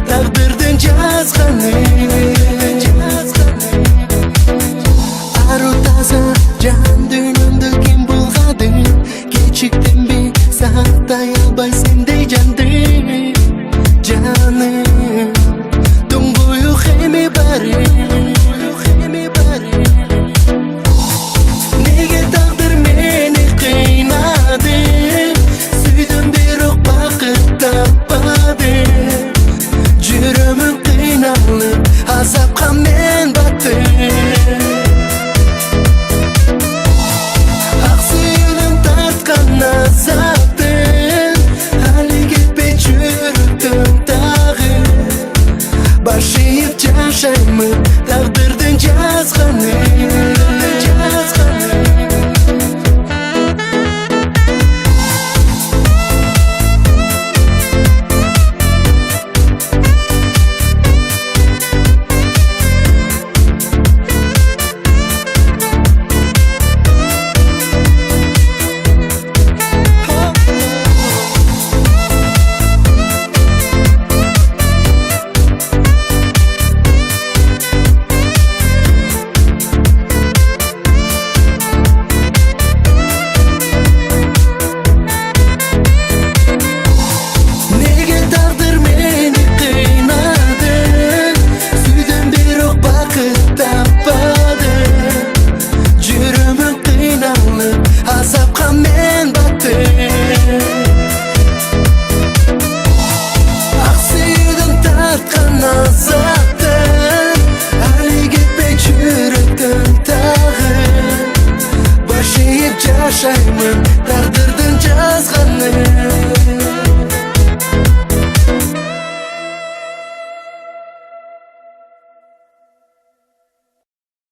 Taqdirdan жазғаны ару таза жан дүйнөмдө ким булгады кечиктим би сактай албай сендей жанды жаным туңгуюк эми баары неге тагдыр мени кыйнады сүйдүм бирок бакыт таппадым жүрөмүн кыйналып азапка мен баттым ак сүйүүнүн тарткан азаптын али кетпей жүрөктөн дагы баш ийип жашаймын тагдырдын жазганын азапка мен баттым ак сүйүүнүн тарткан азаптын али кетпей жүрөктөн дагы баш ийип жашаймын тагдырдын жазганын